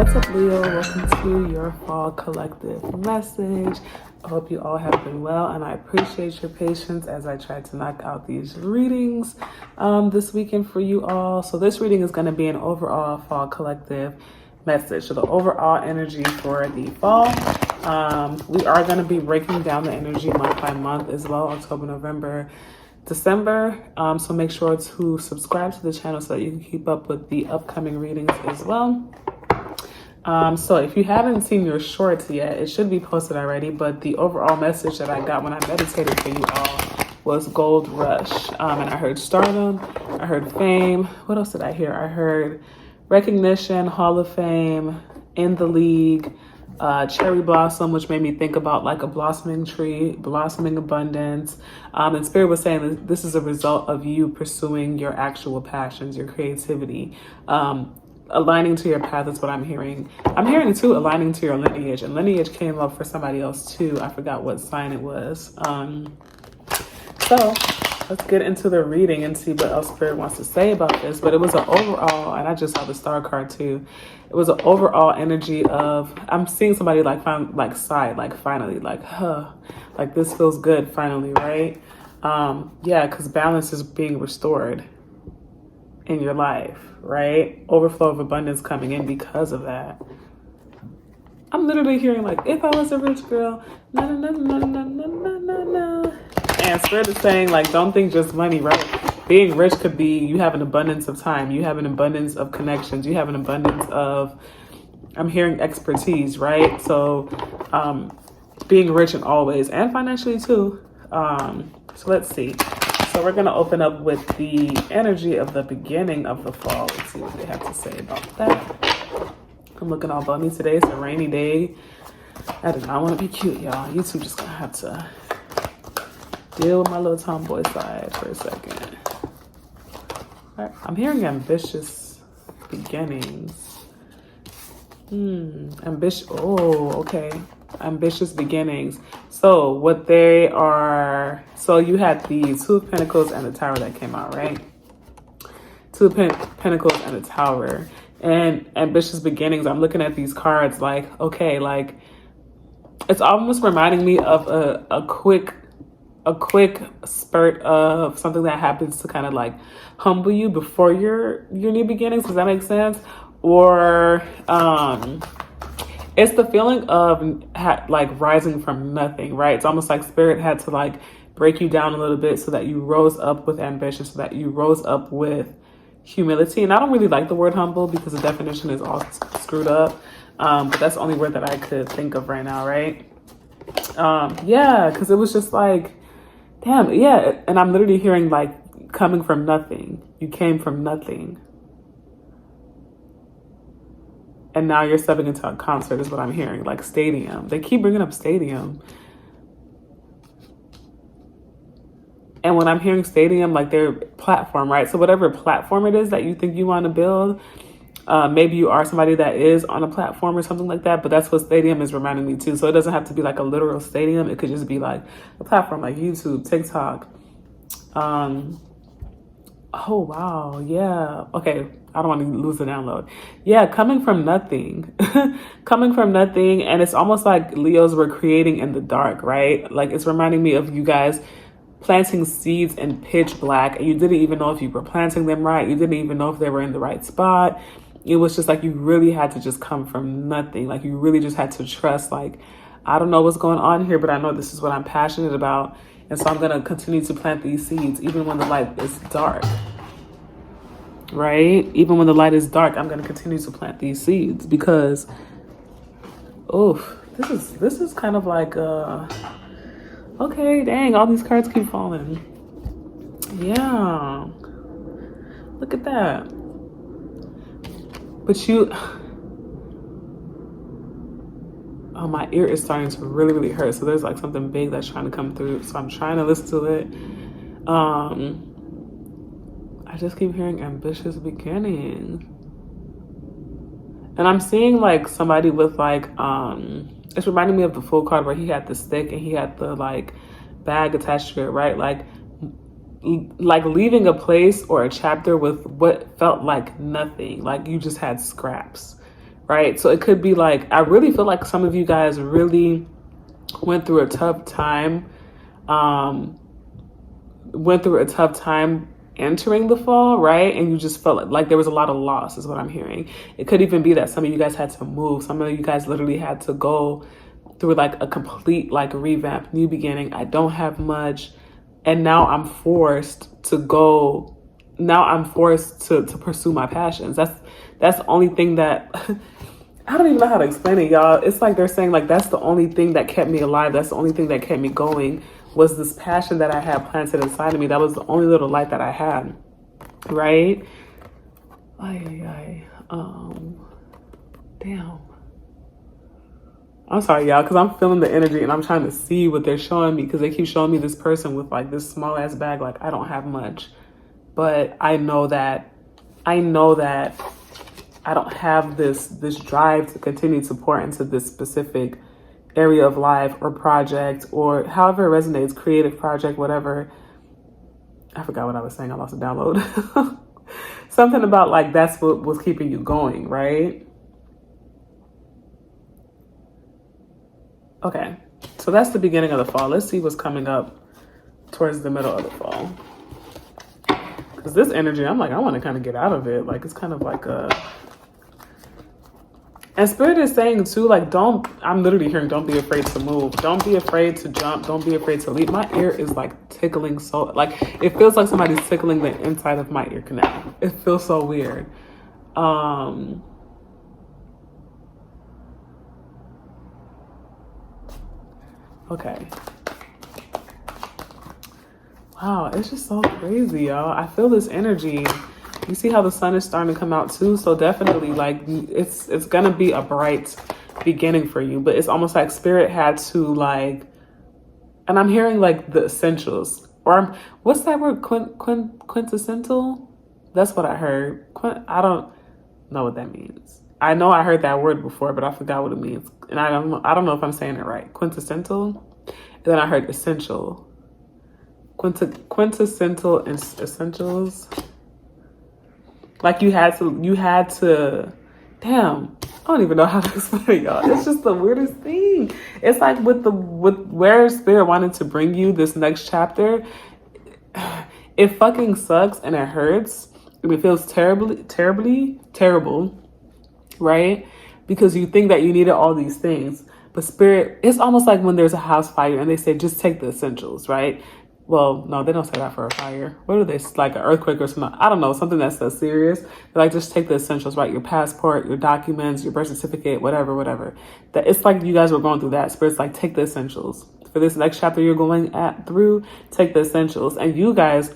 What's up, Leo? Welcome to your fall collective message. I hope you all have been well, and I appreciate your patience as I try to knock out these readings this weekend for you all. So this reading is going to be an overall fall collective message. So the overall energy for the fall. We are going to be breaking down the energy month by month as well, October, November, December. So make sure to subscribe to the channel so that you can keep up with the upcoming readings as well. So if you haven't seen your shorts yet, it should be posted already, but the overall message that I got when I meditated for you all was Gold Rush. And I heard stardom, I heard fame. What else did I hear? I heard recognition, Hall of Fame, in the league, cherry blossom, which made me think about like a blossoming tree, blossoming abundance. And Spirit was saying that this is a result of you pursuing your actual passions, your creativity, aligning to your path is what I'm hearing. I'm hearing too, aligning to your lineage, and lineage came up for somebody else too. I forgot what sign it was. So let's get into the reading and see what else Spirit wants to say about this. But it was an overall, and I just saw the star card too. It was an overall energy of, I'm seeing somebody like sigh, like finally, like, like this feels good finally, right? Yeah, because balance is being restored in your life, right? Overflow of abundance coming in because of that. I'm literally hearing like, if I was a rich girl, na na na na na na na na. And Spirit is saying like, don't think just money, right? Being rich could be you have an abundance of time, you have an abundance of connections, you have an abundance of, I'm hearing expertise, right? So being rich in all ways and financially too. So let's see. So we're going to open up with the energy of the beginning of the fall. Let's see what they have to say about that. I'm looking all bummy today. It's a rainy day. I do not want to be cute, y'all. You two just going to have to deal with my little tomboy side for a second. All right. I'm hearing ambitious beginnings. Ambitious. Oh, okay. Ambitious beginnings. So what they are, so you had the Two of Pentacles and the Tower that came out, right? Two of Pentacles and the Tower. And ambitious beginnings, I'm looking at these cards like, okay, like it's almost reminding me of a quick spurt of something that happens to kind of like humble you before your new beginnings. Does that make sense? Or it's the feeling of like rising from nothing, right? It's almost like Spirit had to like break you down a little bit so that you rose up with ambition, so that you rose up with humility. And I don't really like the word humble because the definition is all screwed up. But that's the only word that I could think of right now, right? Yeah, because it was just like, damn, yeah. And I'm literally hearing like coming from nothing. You came from nothing. And now you're stepping into a concert is what I'm hearing, like stadium. They keep bringing up stadium. And when I'm hearing stadium, like their platform, right? So whatever platform it is that you think you want to build, maybe you are somebody that is on a platform or something like that, but that's what stadium is reminding me too. So it doesn't have to be like a literal stadium. It could just be like a platform like YouTube, TikTok. Oh, wow. Yeah. Okay. I don't want to lose the download. Yeah. Coming from nothing, coming from nothing. And it's almost like Leos were creating in the dark, right? Like it's reminding me of you guys planting seeds in pitch black. And you didn't even know if you were planting them right. You didn't even know if they were in the right spot. It was just like, you really had to just come from nothing. Like you really just had to trust, like, I don't know what's going on here, but I know this is what I'm passionate about. And so I'm going to continue to plant these seeds, even when the light is dark, right? Even when the light is dark, I'm going to continue to plant these seeds because, this is kind of like, okay, dang, all these cards keep falling. Yeah. Look at that. But oh, my ear is starting to really, really hurt. So there's like something big that's trying to come through. So I'm trying to listen to it. I just keep hearing ambitious beginnings. And I'm seeing like somebody with like, it's reminding me of the Fool card where he had the stick and he had the like bag attached to it, right? Like leaving a place or a chapter with what felt like nothing. Like you just had scraps, right? So it could be like, I really feel like some of you guys really went through a tough time, entering the fall, right? And you just felt like there was a lot of loss is what I'm hearing. It could even be that some of you guys had to move. Some of you guys literally had to go through like a complete like revamp, new beginning. I don't have much. And now I'm forced to pursue my passions. That's the only thing that I don't even know how to explain it, y'all. It's like they're saying like that's the only thing that kept me alive. That's the only thing that kept me going, was this passion that I had planted inside of me. That was the only little light that I had, right? Damn. I'm sorry, y'all, because I'm feeling the energy and I'm trying to see what they're showing me, because they keep showing me this person with like this small ass bag. Like, I don't have much, but I know that I don't have this drive to continue to pour into this specific area of life or project, or however it resonates, creative project, whatever. I forgot what I was saying. I lost a download. Something about like that's what was keeping you going, right? Okay, so that's the beginning of the fall. Let's see what's coming up towards the middle of the fall. Because this energy, I'm like, I want to kind of get out of it. Like, it's kind of like a... And Spirit is saying too, like, I'm literally hearing, don't be afraid to move. Don't be afraid to jump. Don't be afraid to leap. My ear is like tickling so, like, it feels like somebody's tickling the inside of my ear canal. It feels so weird. Okay. Wow, it's just so crazy, y'all. I feel this energy. You see how the sun is starting to come out too? So definitely, like, it's gonna be a bright beginning for you. But it's almost like Spirit had to, like, and I'm hearing like the essentials, or what's that word? Quintessential? That's what I heard. I don't know what that means. I know I heard that word before, but I forgot what it means. And I don't know if I'm saying it right. Quintessential. And then I heard essential. Quintessential and essentials. Like you had to, damn, I don't even know how to explain it, y'all. It's just the weirdest thing. It's like with where Spirit wanted to bring you this next chapter, it fucking sucks and it hurts. And it feels terrible, right? Because you think that you needed all these things. But Spirit, it's almost like when there's a house fire and they say, just take the essentials, right? Well, no, they don't say that for a fire. What are they, like an earthquake or something? I don't know, something that's so serious. They're like, just take the essentials, right? Your passport, your documents, your birth certificate, whatever. That it's like you guys were going through that. Spirit's like, take the essentials. For this next chapter you're going through, take the essentials. And you guys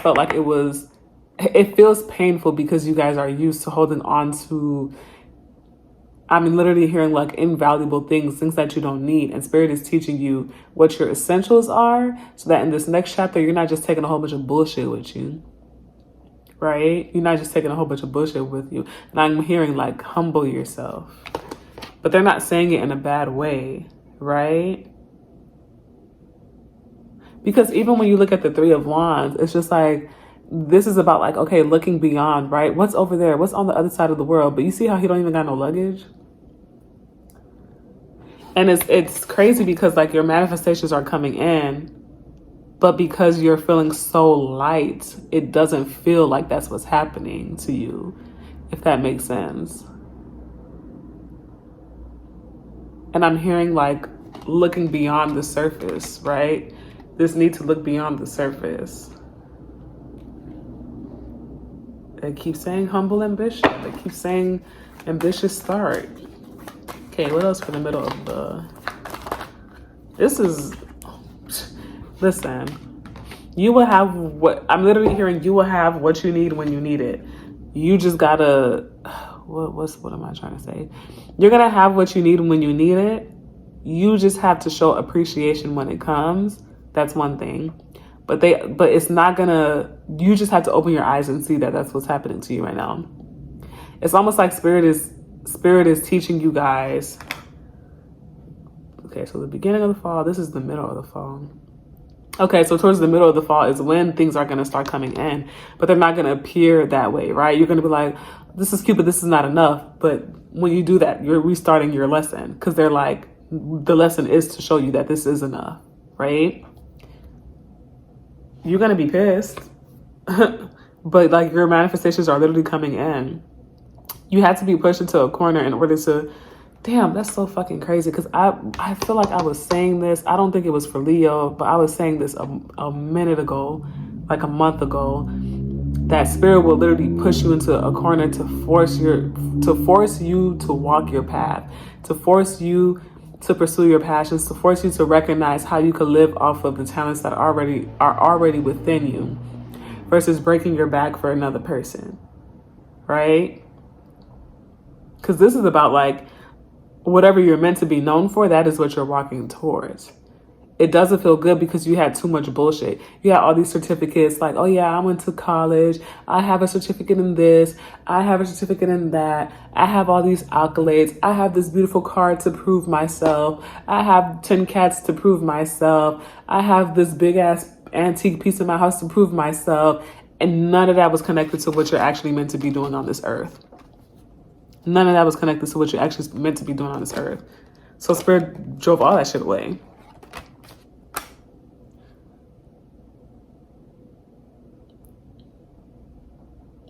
felt like it feels painful because you guys are used to holding on to, I'm literally hearing like invaluable things that you don't need. And Spirit is teaching you what your essentials are, so that in this next chapter, you're not just taking a whole bunch of bullshit with you, right? You're not just taking a whole bunch of bullshit with you. And I'm hearing like, humble yourself. But they're not saying it in a bad way, right? Because even when you look at the Three of Wands, it's just like, this is about like, okay, looking beyond, right? What's over there? What's on the other side of the world? But you see how he don't even got no luggage? And it's crazy because like your manifestations are coming in, but because you're feeling so light, it doesn't feel like that's what's happening to you, if that makes sense. And I'm hearing like looking beyond the surface, right? This need to look beyond the surface. They keep saying humble ambition. They keep saying ambitious start. Okay, what else for the middle of the... Listen. You will have what... I'm literally hearing you will have what you need when you need it. You just gotta... What am I trying to say? You're gonna have what you need when you need it. You just have to show appreciation when it comes. That's one thing. But it's not gonna... You just have to open your eyes and see that that's what's happening to you right now. It's almost like Spirit is teaching you guys. Okay, so the beginning of the fall, this is the middle of the fall. Okay, so towards the middle of the fall is when things are going to start coming in, but they're not going to appear that way, right? You're going to be like, this is cute, but this is not enough. But when you do that, you're restarting your lesson, because they're like, the lesson is to show you that this is enough, right? You're going to be pissed, but like your manifestations are literally coming in. You had to be pushed into a corner in order to, damn, that's so fucking crazy. Because I feel like I was saying this, I don't think it was for Leo, but I was saying this a minute ago, like a month ago, that spirit will literally push you into a corner to force you to walk your path, to force you to pursue your passions, to force you to recognize how you could live off of the talents that are already within you, versus breaking your back for another person, right? Because this is about like whatever you're meant to be known for, that is what you're walking towards. It doesn't feel good because you had too much bullshit. You had all these certificates like, oh yeah, I went to college. I have a certificate in this. I have a certificate in that. I have all these accolades. I have this beautiful car to prove myself. I have 10 cats to prove myself. I have this big ass antique piece in my house to prove myself. And none of that was connected to what you're actually meant to be doing on this earth. None of that was connected to what you're actually meant to be doing on this earth. So Spirit drove all that shit away.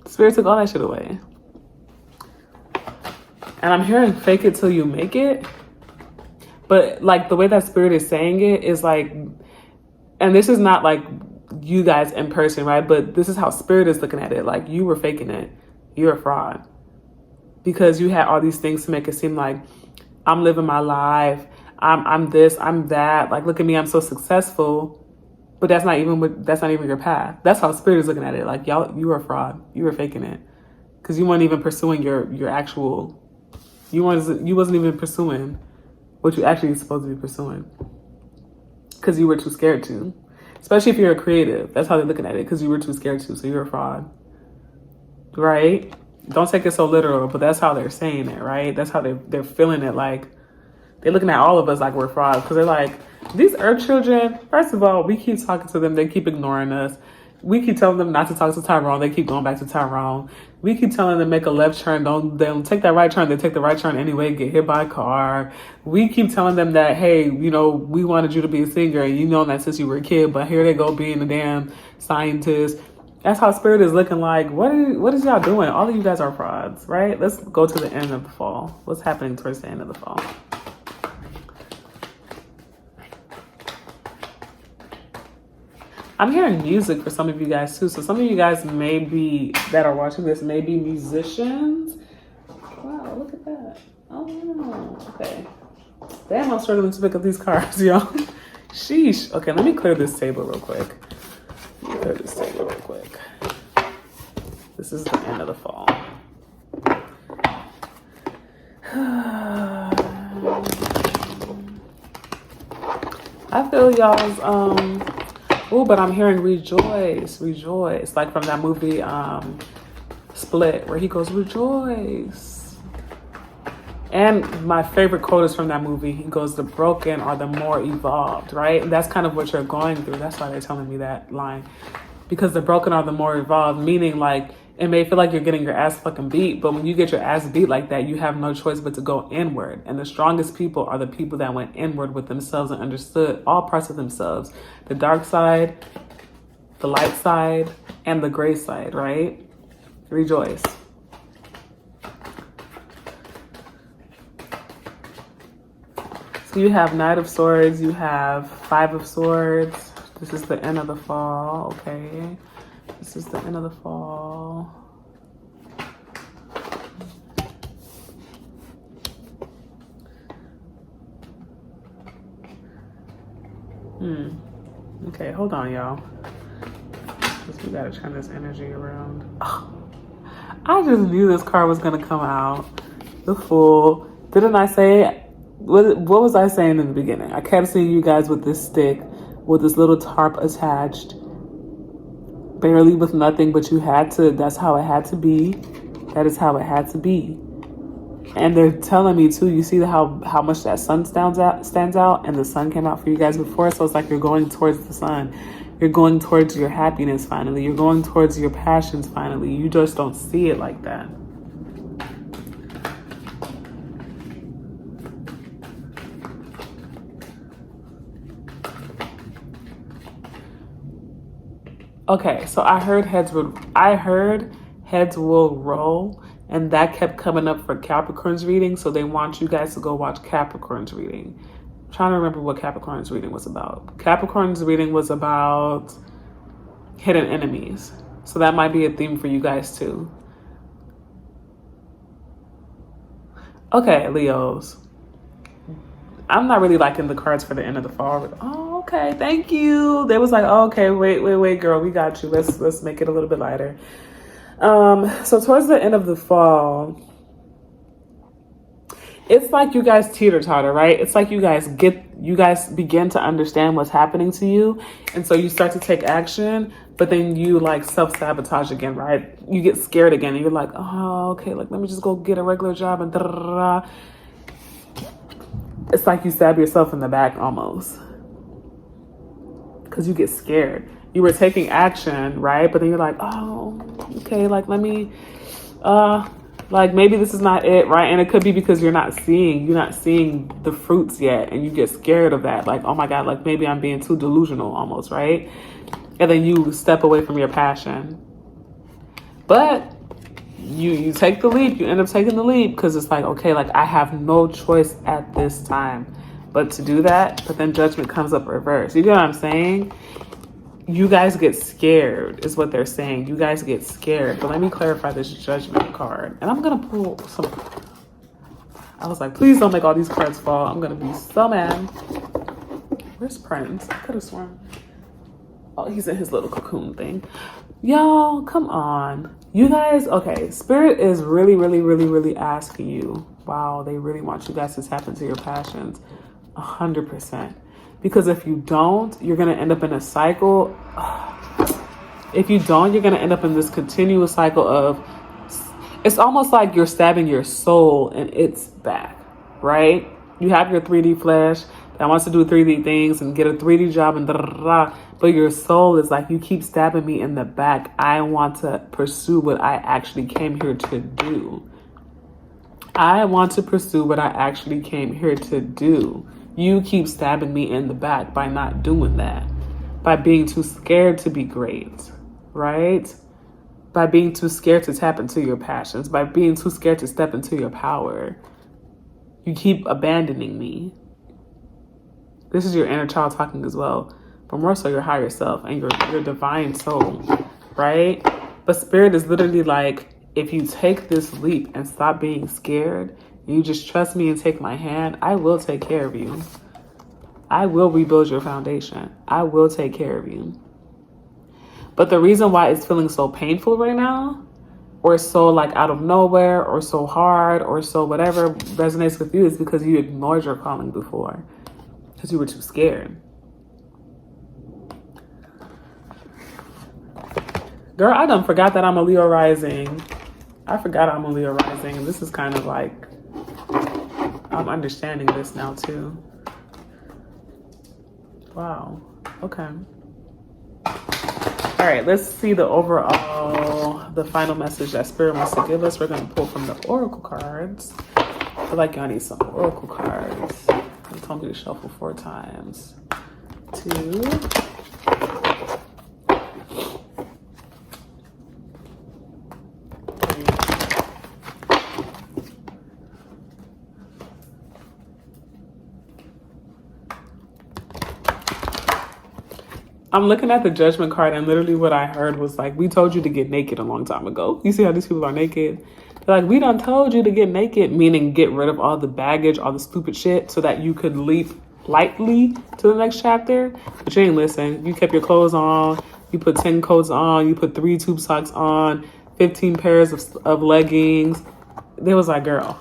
Spirit took all that shit away. And I'm hearing fake it till you make it. But like the way that Spirit is saying it is like, and this is not like you guys in person, right? But this is how Spirit is looking at it. Like you were faking it. You're a fraud. Because you had all these things to make it seem like I'm living my life. I'm this, I'm that. Like, look at me, I'm so successful. But that's not even your path. That's how Spirit is looking at it. Like, y'all, you were a fraud. You were faking it. Because you weren't even pursuing your actual, you wasn't even pursuing what you actually supposed to be pursuing. Because you were too scared to. Especially if you're a creative. That's how they're looking at it. Because you were too scared to. So you're a fraud. Right? Don't take it so literal, but that's how they're saying it, right? That's how they're feeling it. Like, they're looking at all of us like we're frauds. Because they're like, these Earth children, first of all, we keep talking to them. They keep ignoring us. We keep telling them not to talk to Tyrone. They keep going back to Tyrone. We keep telling them make a left turn. They don't take that right turn. They take the right turn anyway, get hit by a car. We keep telling them that, hey, you know, we wanted you to be a singer. And you know that since you were a kid. But here they go being a damn scientist. That's how Spirit is looking like. What is y'all doing? All of you guys are frauds, right? Let's go to the end of the fall. What's happening towards the end of the fall? I'm hearing music for some of you guys too. So some of you guys that are watching this may be musicians. Wow, look at that. Oh, okay. Damn, I'm struggling to pick up these cards, y'all. Sheesh. Okay, let me clear this table real quick. This is the end of the fall. I feel y'all's but I'm hearing rejoice. Like from that movie Split, where he goes, rejoice. And my favorite quote is from that movie. He goes, the broken are the more evolved, right? And that's kind of what you're going through. That's why they're telling me that line. Because the broken are the more evolved, meaning like it may feel like you're getting your ass fucking beat, but when you get your ass beat like that, you have no choice but to go inward. And the strongest people are the people that went inward with themselves and understood all parts of themselves. The dark side, the light side, and the gray side, right? Rejoice. So you have Knight of Swords, you have Five of Swords. This is the end of the fall, okay? This is the end of the fall. Okay, hold on, y'all. We gotta turn this energy around. Oh, I just knew this card was gonna come out. The Fool. Didn't I say, what was I saying in the beginning? I kept seeing you guys with this stick, with this little tarp attached, barely with nothing, but you had to, that's how it had to be. That is how it had to be. And they're telling me too, you see how much that sun stands out, and the sun came out for you guys before, so it's like you're going towards the sun. You're going towards your happiness finally. You're going towards your passions finally. You just don't see it like that. Okay, so I heard heads will roll, and that kept coming up for Capricorn's reading. So they want you guys to go watch Capricorn's reading. I'm trying to remember what Capricorn's reading was about. Capricorn's reading was about hidden enemies. So that might be a theme for you guys too. Okay, Leos. I'm not really liking the cards for the end of the fall. Oh, okay, thank you. They was like, oh, okay, wait, girl, we got you. Let's make it a little bit lighter. So towards the end of the fall, it's like you guys teeter-totter, right? It's like you guys begin to understand what's happening to you, and so you start to take action, but then you like self-sabotage again, right? You get scared again, and you're like, oh, okay, like let me just go get a regular job and da-da-da-da. It's like you stab yourself in the back almost, because you get scared. You were taking action, right? But then you're like, oh, okay, like let me, like maybe this is not it, right? And it could be because you're not seeing the fruits yet, and you get scared of that. Like, oh my God, like maybe I'm being too delusional almost, right? And then you step away from your passion. But you take the leap, you end up taking the leap because it's like, okay, like I have no choice at this time but to do that. But then judgment comes up reverse. You get what I'm saying? You guys get scared is what they're saying. You guys get scared. But let me clarify this judgment card. And I'm going to pull some. I was like, please don't make all these cards fall. I'm going to be so mad. Where's Prince? I could have sworn. Oh, he's in his little cocoon thing. Y'all, come on. You guys, okay, Spirit is really asking you. Wow, they really want you guys to tap into your passions 100%. Because if you don't, you're going to end up in a cycle. If you don't, you're going to end up in this continuous cycle of, it's almost like you're stabbing your soul in its back, right? You have your 3D flesh that wants to do 3D things and get a 3D job and but your soul is like, you keep stabbing me in the back. I want to pursue what I actually came here to do. I want to pursue what I actually came here to do. You keep stabbing me in the back by not doing that, by being too scared to be great, right? By being too scared to tap into your passions, by being too scared to step into your power. You keep abandoning me. This is your inner child talking as well, but more so your higher self and your divine soul, right? But Spirit is literally like, if you take this leap and stop being scared, you just trust me and take my hand, I will take care of you. I will rebuild your foundation. I will take care of you. But the reason why it's feeling so painful right now, or so like out of nowhere, or so hard, or so whatever resonates with you, is because you ignored your calling before. Because you were too scared. Girl, I done forgot that I'm a Leo rising. I forgot I'm a Leo rising. And this is kind of like, I'm understanding this now too. Wow. Okay. All right, let's see the overall, the final message that Spirit wants to give us. We're going to pull from the Oracle cards. I feel like y'all need some Oracle cards. They told me to shuffle 4 times. 2. I'm looking at the Judgment card, and literally what I heard was like, we told you to get naked a long time ago. You see how these people are naked? They're like, we done told you to get naked, meaning get rid of all the baggage, all the stupid shit, so that you could leap lightly to the next chapter. But you ain't listen. You kept your clothes on. You put 10 coats on. You put 3 tube socks on. 15 pairs of leggings. They was like, girl.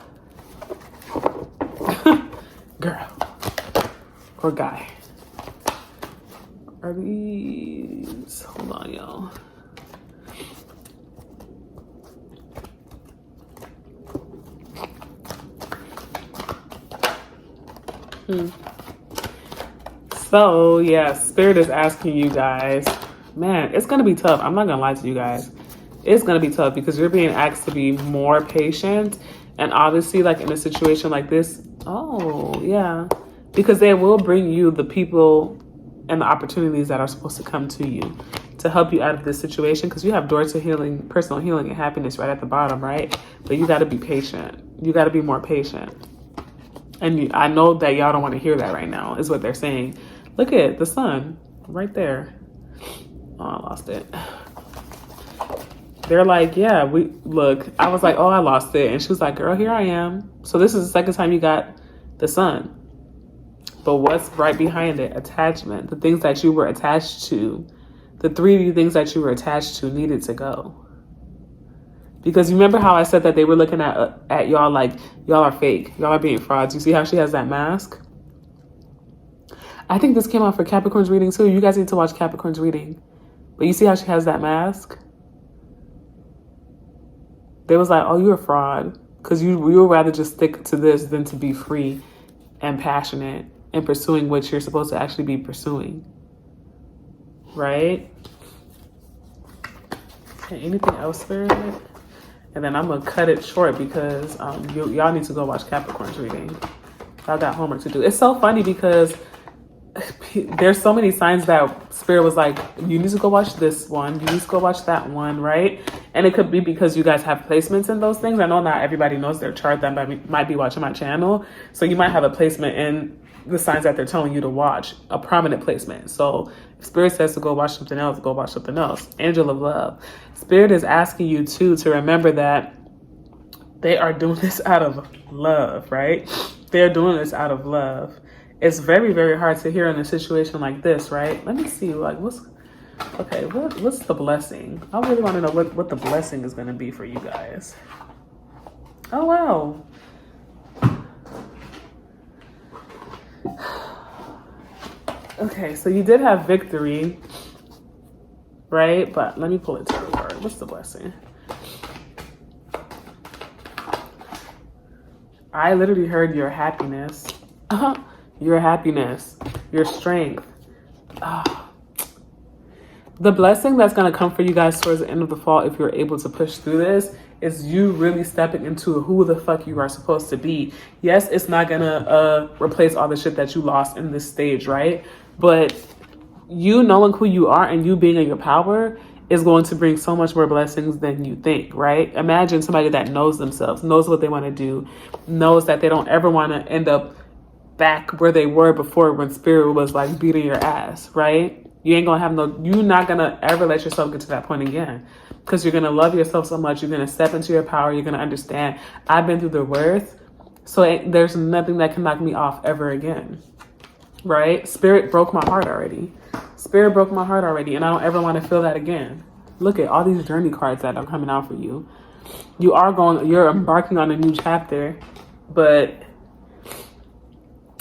Girl. Or guy. Are these, hold on, y'all. So yeah, Spirit is asking you guys, man, it's gonna be tough. I'm not gonna lie to you guys. It's gonna be tough because you're being asked to be more patient, and obviously like in a situation like this, oh yeah, because they will bring you the people and the opportunities that are supposed to come to you to help you out of this situation, because you have doors to healing, personal healing and happiness right at the bottom, right? But you got to be patient. You got to be more patient. And I know that y'all don't want to hear that right now, is what they're saying. Look at the sun right there. Oh, I lost it. They're like, yeah, look. I was like, oh, I lost it. And she was like, girl, here I am. So this is the second time you got the sun. But what's right behind it? Attachment. The things that you were attached to, the 3D things that you were attached to needed to go. Because you remember how I said that they were looking at y'all like, y'all are fake. Y'all are being frauds. You see how she has that mask? I think this came out for Capricorn's reading too. You guys need to watch Capricorn's reading. But you see how she has that mask? They was like, oh, you're a fraud. Because you would rather just stick to this than to be free and passionate and pursuing what you're supposed to actually be pursuing. Right? Okay, anything else, Spirit? And then I'm going to cut it short because y'all need to go watch Capricorn's reading. Y'all got homework to do. It's so funny because there's so many signs that Spirit was like, you need to go watch this one. You need to go watch that one, right? And it could be because you guys have placements in those things. I know not everybody knows their chart that might be watching my channel. So you might have a placement in the signs that they're telling you to watch, a prominent placement. So if Spirit says to go watch something else, go watch something else. Angel of Love. Spirit is asking you too to remember that they are doing this out of love, right? They're doing this out of love. It's very, very hard to hear in a situation like this, right? Let me see, like, what's the blessing? I really want to know what the blessing is going to be for you guys. Oh, wow. Okay, so you did have victory, right? But let me pull it to the card. What's the blessing? I literally heard your happiness. Your happiness, your strength. The blessing that's going to come for you guys towards the end of the fall, if you're able to push through this, is you really stepping into who the fuck you are supposed to be. Yes, it's not going to replace all the shit that you lost in this stage, right? But you knowing who you are and you being in your power is going to bring so much more blessings than you think, right? Imagine somebody that knows themselves, knows what they want to do, knows that they don't ever want to end up back where they were before when Spirit was like beating your ass, right? You ain't gonna have you're not gonna ever let yourself get to that point again, because you're gonna love yourself so much. You're gonna step into your power. You're gonna understand, I've been through the worst, so there's nothing that can knock me off ever again, right? Spirit broke my heart already. Spirit broke my heart already, and I don't ever want to feel that again. Look at all these journey cards that are coming out for you. You're embarking on a new chapter, but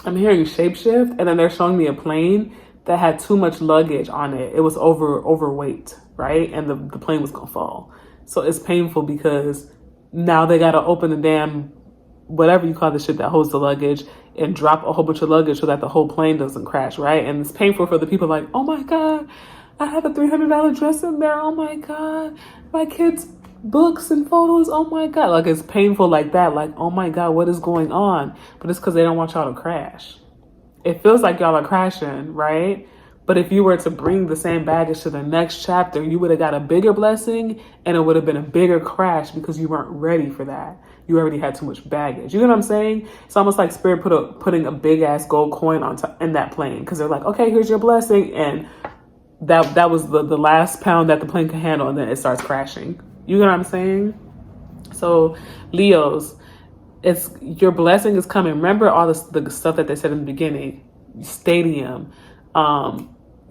I'm hearing shapeshift, and then they're showing me a plane that had too much luggage on it. It was overweight, right? And the plane was gonna fall. So it's painful because now they gotta open the damn, whatever you call the shit that holds the luggage, and drop a whole bunch of luggage so that the whole plane doesn't crash, right? And it's painful for the people like, oh my God, I have a $300 dress in there. Oh my God, my kids' books and photos. Oh my God. Like, it's painful like that. Like, oh my God, what is going on? But it's because they don't want y'all to crash. It feels like y'all are crashing, right? But if you were to bring the same baggage to the next chapter, you would have got a bigger blessing, and it would have been a bigger crash because you weren't ready for that. You already had too much baggage. You know what I'm saying? It's almost like Spirit putting a big ass gold coin in that plane, because they're like, okay, here's your blessing, and that was the last pound that the plane could handle, and then it starts crashing. You know what I'm saying? So Leos, your blessing is coming. Remember all the stuff that they said in the beginning. Stadium.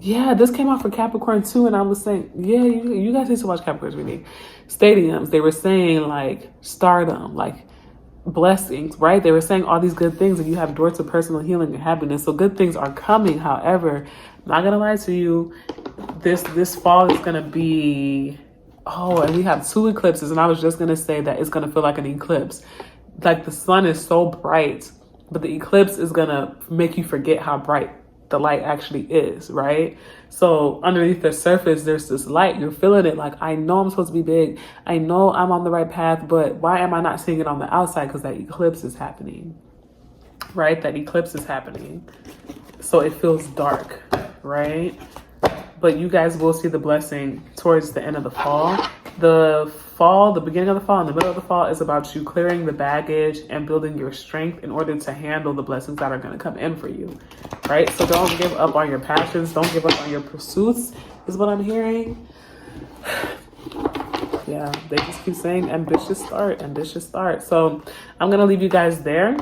Yeah, this came out for Capricorn too, and I was saying, yeah, you guys need to watch Capricorn's reading. Stadiums. They were saying like stardom, like blessings, right? They were saying all these good things, and you have doors to personal healing and happiness. So good things are coming. However, I'm not gonna lie to you, this fall is gonna be, and we have 2 eclipses, and I was just gonna say that it's gonna feel like an eclipse. Like the sun is so bright, but the eclipse is gonna make you forget how bright the light actually is, right? So underneath the surface, there's this light. You're feeling it. Like, I know I'm supposed to be big. I know I'm on the right path, but why am I not seeing it on the outside? Because that eclipse is happening, right? That eclipse is happening. So it feels dark, right? but you guys will see the blessing towards the end of the fall. The beginning of the fall and the middle of the fall is about you clearing the baggage and building your strength in order to handle the blessings that are going to come in for you, right? So don't give up on your passions. Don't give up on your pursuits, is what I'm hearing. Yeah, they just keep saying ambitious start. So I'm going to leave you guys there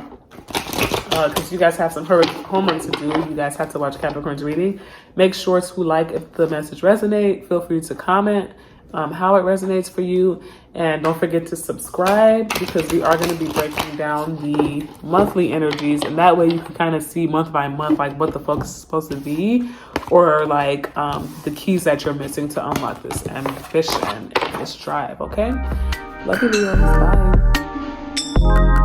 because you guys have some homework to do. You guys have to watch Capricorn's reading. Make sure to like if the message resonates. Feel free to comment how it resonates for you, and don't forget to subscribe because we are going to be breaking down the monthly energies, and that way you can kind of see month by month like what the focus is supposed to be, or like the keys that you're missing to unlock this ambition and this drive. Okay, love you, Leos. Bye.